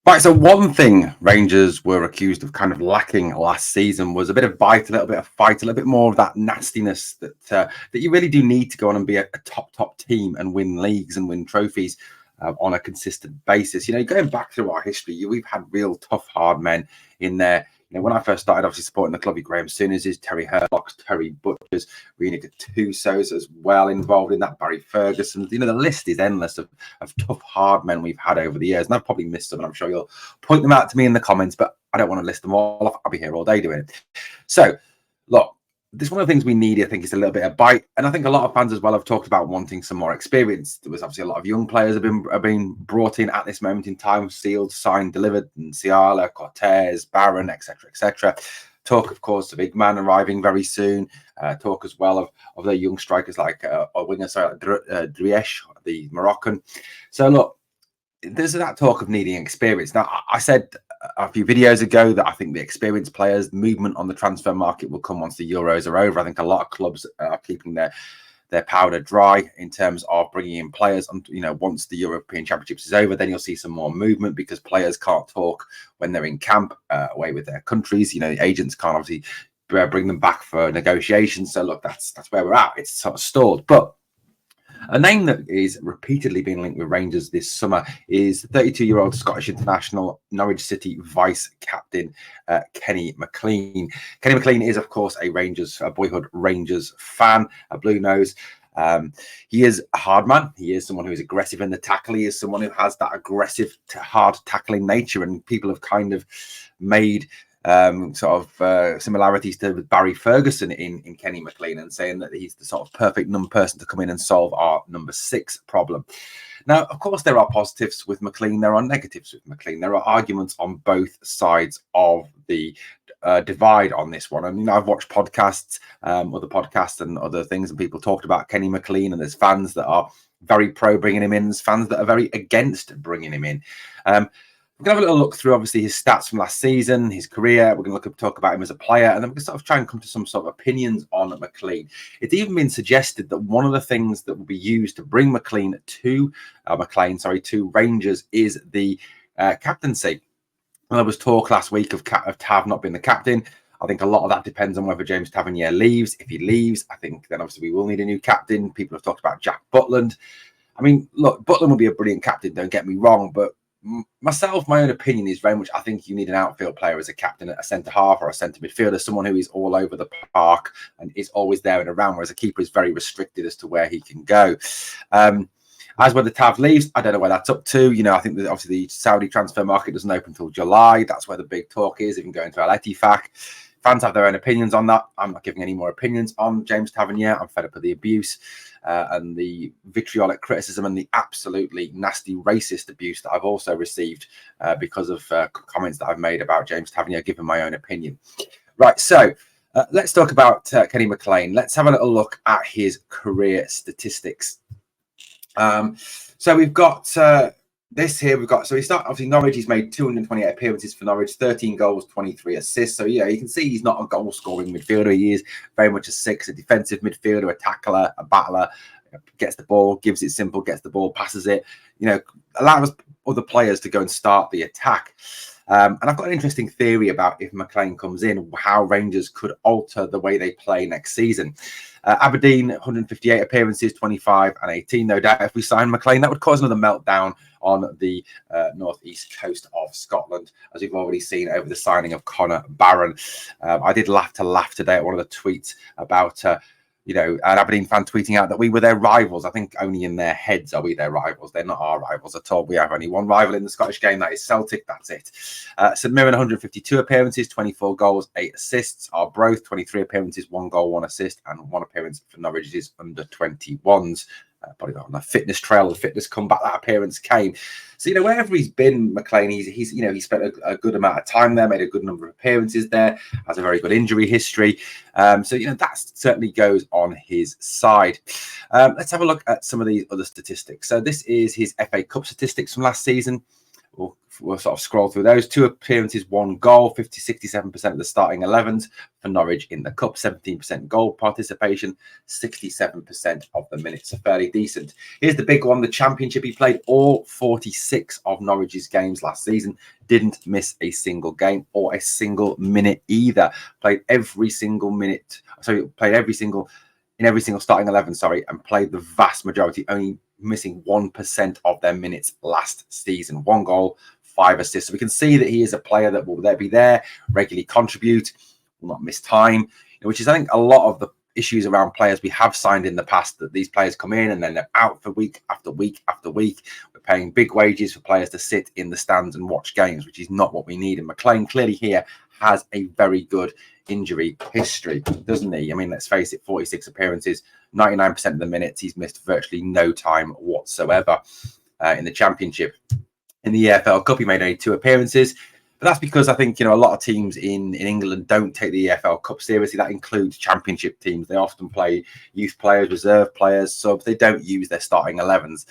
Right, so one thing Rangers were accused of kind of lacking last season was a bit of bite, a little bit of fight, a little bit more of that nastiness that you really do need to go on and be a top team and win leagues and win trophies on a consistent basis. You know, going back through our history, we've had real tough, hard men in there. You know, when I first started, obviously supporting the club, Graham Souness, Terry Herlocks, Terry Butchers, Rena Gattusos as well involved in that, Barry Ferguson. You know, the list is endless of tough, hard men we've had over the years. And I've probably missed some, and I'm sure you'll point them out to me in the comments, but I don't want to list them all off. I'll be here all day doing it. So, look, this is one of the things we need, I think, is a little bit of bite. And I think a lot of fans as well have talked about wanting some more experience. There was obviously a lot of young players have been brought in at this moment in time, sealed, signed, delivered, and Ciala, Cortez, Barron, etc., etc. Talk, of course, of Igman arriving very soon. Talk as well of the young strikers like Driesh, the Moroccan. So, look, there's that talk of needing experience. Now, I said a few videos ago that I think the experienced players, movement on the transfer market will come once the Euros are over. I think a lot of clubs are keeping their powder dry in terms of bringing in players. And, you know, once the European Championships is over, then you'll see some more movement because players can't talk when they're in camp away with their countries. You know, the agents can't obviously bring them back for negotiations. So, look, that's where we're at. It's sort of stalled. But a name that is repeatedly being linked with Rangers this summer is 32-year-old Scottish international, Norwich City vice captain Kenny Mclean. Kenny Mclean is, of course, a boyhood Rangers fan, a blue nose. He is a hard man. He is someone who is aggressive in the tackle. He is someone who has that aggressive, hard tackling nature, and people have kind of made similarities to Barry Ferguson in Kenny Mclean, and saying that he's the sort of perfect person to come in and solve our number 6 problem. Now, of course, there are positives with Mclean. There are negatives with Mclean. There are arguments on both sides of the divide on this one. And, you know, I've watched podcasts, other podcasts and other things, and people talked about Kenny Mclean, and there's fans that are very pro bringing him in, there's fans that are very against bringing him in. We're going to have a little look through, obviously, his stats from last season, his career. We're going to talk about him as a player, and then we're going to sort of try and come to some sort of opinions on Mclean. It's even been suggested that one of the things that will be used to bring Mclean to Rangers is the captaincy. And there was talk last week of Tav not being the captain. I think a lot of that depends on whether James Tavernier leaves. If he leaves, I think then obviously we will need a new captain. People have talked about Jack Butland. I mean, look, Butland will be a brilliant captain, don't get me wrong, but my own opinion is very much, I think you need an outfield player as a captain, a centre half or a centre midfielder, someone who is all over the park and is always there and around, whereas a keeper is very restricted as to where he can go. As whether Tav leaves, I don't know where that's up to. You know, I think that obviously the Saudi transfer market doesn't open until July. That's where the big talk is, even going to Al Ettifaq. Fans have their own opinions on that. I'm not giving any more opinions on James Tavernier. I'm fed up with the abuse and the vitriolic criticism and the absolutely nasty racist abuse that I've also received because of comments that I've made about James Tavernier, giving my own opinion. Right, so let's talk about Kenny Mclean. Let's have a little look at his career statistics. So we've got this here. So he started, obviously, Norwich. He's made 228 appearances for Norwich, 13 goals, 23 assists. So, yeah, you can see he's not a goal-scoring midfielder. He is very much a 6, a defensive midfielder, a tackler, a battler. Gets the ball, gives it simple, gets the ball, passes it. You know, allows other players to go and start the attack. And I've got an interesting theory about if Mclean comes in, how Rangers could alter the way they play next season. Aberdeen, 158 appearances, 25 and 18. No doubt if we sign Mclean, that would cause another meltdown on the northeast coast of Scotland, as we've already seen over the signing of Connor Barron. I did laugh today at one of the tweets about an Aberdeen fan tweeting out that we were their rivals. I think only in their heads are we their rivals. They're not our rivals at all. We have only one rival in the Scottish game. That is Celtic. That's it. St Mirren, 152 appearances, 24 goals, 8 assists. Arbroath, 23 appearances, 1 goal, 1 assist, and 1 appearance for Norwich's under 21s. Probably on the fitness trail, the fitness comeback, that appearance came. So, you know, wherever he's been, Mclean, he spent a good amount of time there, made a good number of appearances there, has a very good injury history. So, you know, that certainly goes on his side. Let's have a look at some of these other statistics. So this is his FA Cup statistics from last season. We'll sort of scroll through those. 2 appearances, 1 goal, 67% of the starting 11s for Norwich in the Cup, 17% goal participation, 67% of the minutes. So fairly decent. Here's the big one, the Championship. He played all 46 of Norwich's games last season, didn't miss a single game or a single minute either. Played every single minute. So played every single starting 11, and played the vast majority, only missing 1% of their minutes last season. 1 goal, 5 assists. So we can see that he is a player that will be there, regularly contribute, will not miss time, which is, I think, a lot of the issues around players we have signed in the past, that these players come in and then they're out for week after week after week. We're paying big wages for players to sit in the stands and watch games, which is not what we need. And McLean clearly here has a very good injury history, doesn't he? I mean, let's face it, 46 appearances, 99% of the minutes. He's missed virtually no time whatsoever in the Championship. In the EFL Cup, he made only 2 appearances. But that's because I think, a lot of teams in England don't take the EFL Cup seriously. That includes Championship teams. They often play youth players, reserve players, subs. They don't use their starting 11s.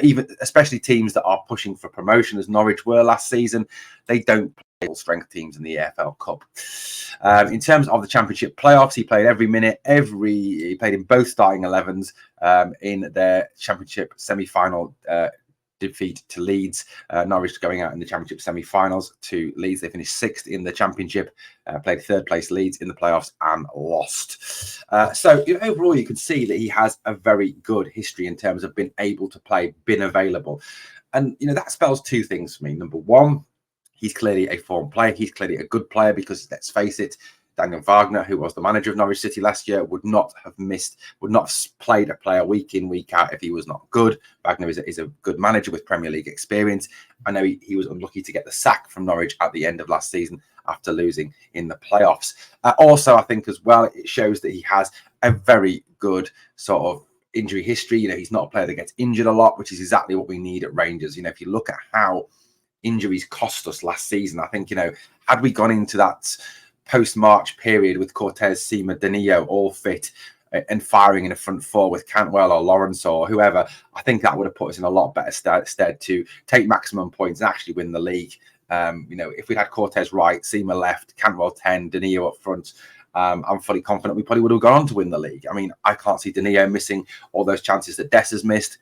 Even especially teams that are pushing for promotion, as Norwich were last season, they don't play full-strength teams in the EFL Cup. In terms of the Championship playoffs, he played every minute. He played in both starting 11s in their Championship semi-final defeat to Leeds. Norwich going out in the Championship semi-finals to Leeds. They finished 6th in the Championship, played 3rd place Leeds in the playoffs and lost. So overall, you can see that he has a very good history in terms of being able to play, been available. And, that spells 2 things for me. Number one, he's clearly a form player. He's clearly a good player because, let's face it, Daniel Wagner, who was the manager of Norwich City last year, would not have played a player week in, week out if he was not good. Wagner is a good manager with Premier League experience. I know he was unlucky to get the sack from Norwich at the end of last season after losing in the playoffs. Also, I think as well, it shows that he has a very good sort of injury history. He's not a player that gets injured a lot, which is exactly what we need at Rangers. If you look at how injuries cost us last season, I think, had we gone into that post-March period with Cortez, Seamer, Danilo all fit and firing in a front 4 with Cantwell or Lawrence or whoever, I think that would have put us in a lot better stead to take maximum points and actually win the league. If we had Cortez right, Seamer left, Cantwell 10, Danilo up front, I'm fully confident we probably would have gone on to win the league. I mean, I can't see Danilo missing all those chances that Des has missed,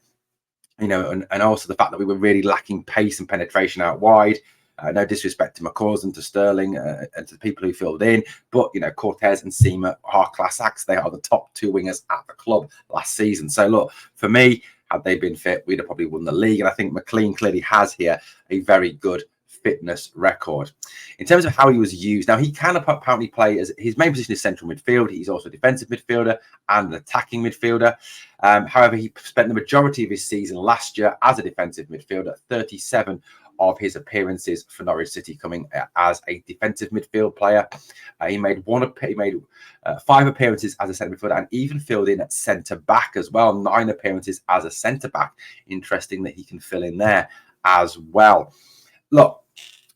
and also the fact that we were really lacking pace and penetration out wide. No disrespect to McCausland and to Sterling and to the people who filled in, but Cortez and Seamer are class acts. They are the top 2 wingers at the club last season. So look, for me, had they been fit, we'd have probably won the league. And I think McLean clearly has here a very good fitness record. In terms of how he was used, now he can apparently play as his main position is central midfield. He's also a defensive midfielder and an attacking midfielder. However, he spent the majority of his season last year as a defensive midfielder, 37 of his appearances for Norwich City coming as a defensive midfield player. He made 5 appearances as a centre midfielder and even filled in at centre back as well. 9 appearances as a centre back. Interesting that he can fill in there as well. Look,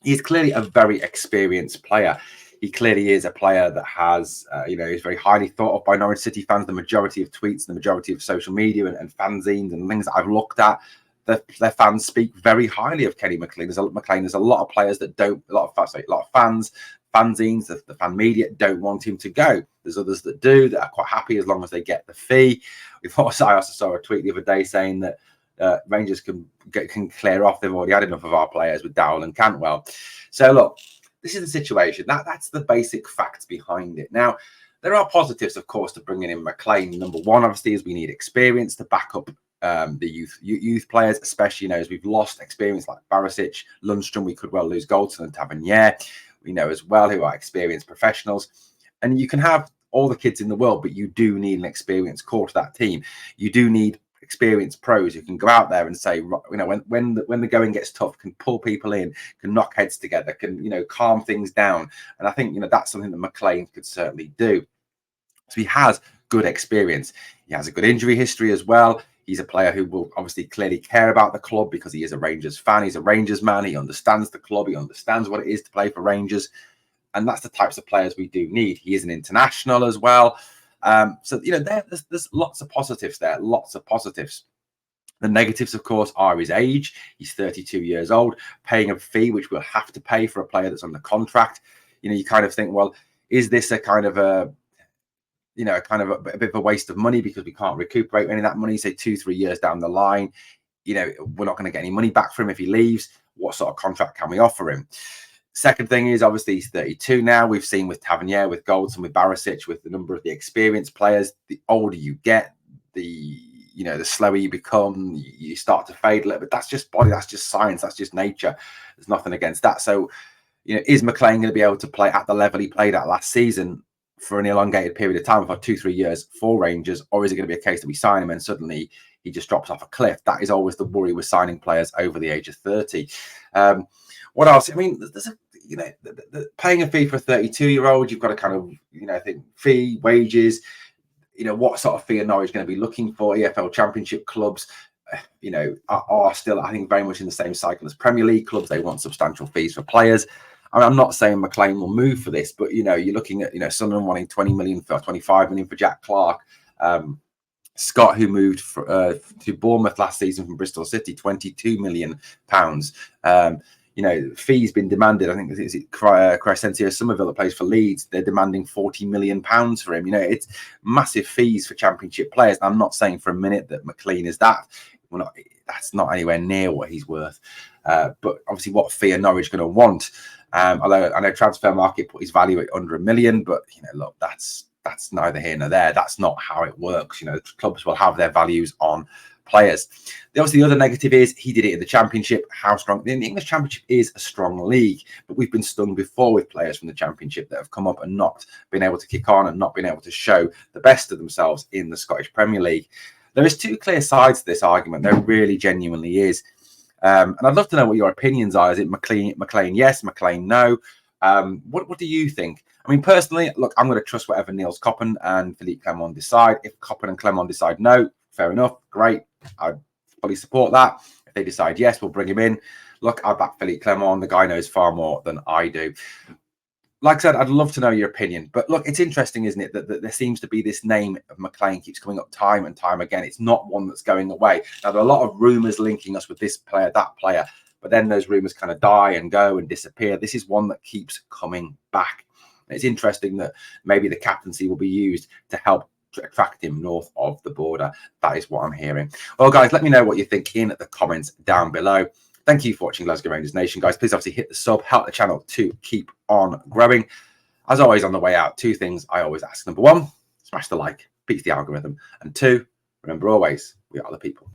he's clearly a very experienced player. He clearly is a player that has, is very highly thought of by Norwich City fans. The majority of tweets, the majority of social media and fanzines and things that I've looked at, their fans speak very highly of Kenny Mclean. There's a lot of players that don't, a lot of fans, fanzines, the fan media don't want him to go. There's others that do, that are quite happy as long as they get the fee. I also saw a tweet the other day saying that Rangers can clear off. They've already had enough of our players with Dowell and Cantwell. So look, this is the situation. That's the basic facts behind it. Now, there are positives, of course, to bringing in McLean. Number one, obviously, is we need experience to back up the youth players, especially, as we've lost experience like Barisic, Lundstrom. We could well lose Goldson and Tavernier, we know as well, who are experienced professionals. And you can have all the kids in the world, but you do need an experienced core to that team. You do need experienced pros who can go out there and say, when the going gets tough, can pull people in, can knock heads together, can calm things down. And I think that's something that McLean could certainly do. So he has good experience. He has a good injury history as well. He's a player who will obviously clearly care about the club because he is a Rangers fan. He's a Rangers man. He understands the club. He understands what it is to play for Rangers. And that's the types of players we do need. He is an international as well. So, there's lots of positives there, lots of positives. The negatives, of course, are his age. He's 32 years old, paying a fee, which we'll have to pay for a player that's under contract. You kind of think, well, is this a kind of a bit of a waste of money because we can't recuperate any of that money, say 2-3 years down the line? We're not going to get any money back from him if he leaves. What sort of contract can we offer him? Second thing is, obviously, he's 32 now. We've seen with Tavernier, with Goldson, with Barisic, with the number of the experienced players, the older you get, the slower you become, you start to fade a little bit. That's just body, that's just science, that's just nature. There's nothing against that. So, is McClean going to be able to play at the level he played at last season for an elongated period of time, for 2-3 years for Rangers? Or is it going to be a case that we sign him and suddenly he just drops off a cliff? That is always the worry with signing players over the age of 30. What else? I mean, there's paying a fee for a 32-year-old, you've got to kind of, think fee, wages, what sort of fee are Norwich going to be looking for? EFL Championship clubs, are still, I think, very much in the same cycle as Premier League clubs. They want substantial fees for players. I mean, I'm not saying McClean will move for this, but, you're looking at, Sunderland wanting 20 million for 25 million for Jack Clark. Scott, who moved to Bournemouth last season from Bristol City, £22 million. Fees been demanded. I think is it Crescencio Somerville that plays for Leeds. They're demanding £40 million for him. It's massive fees for Championship players. And I'm not saying for a minute that McClean is that. That's not anywhere near what he's worth. But obviously, what fee are Norwich going to want? Although I know Transfer Market put his value at under £1 million, but look, that's neither here nor there. That's not how it works. Clubs will have their values on players. Obviously, the other negative is he did it in the Championship. How strong? The English Championship is a strong league, but we've been stung before with players from the Championship that have come up and not been able to kick on and not been able to show the best of themselves in the Scottish Premier League. There is two clear sides to this argument. There really genuinely is. And I'd love to know what your opinions are. Is it McClean yes, McClean no? What do you think? I mean, personally, look, I'm going to trust whatever Niels Coppen and Philippe Clement decide. If Coppen and Clement decide no, fair enough, great. I fully support that. If they decide yes, we'll bring him in. Look, I back Philippe Clement. The guy knows far more than I do. Like I said, I'd love to know your opinion. But look, it's interesting, isn't it, that there seems to be this name of McClean keeps coming up time and time again. It's not one that's going away. Now, there are a lot of rumours linking us with this player, that player. But then those rumours kind of die and go and disappear. This is one that keeps coming back. And it's interesting that maybe the captaincy will be used to help attract him north of the border. That is what I'm hearing. Well, guys, let me know what you think in the comments down below. Thank you for watching Glasgow Rangers Nation, guys. Please obviously hit the sub, help the channel to keep on growing. As always, on the way out, two things I always ask. Number one, smash the like, beats the algorithm. And two, remember always, we are the people.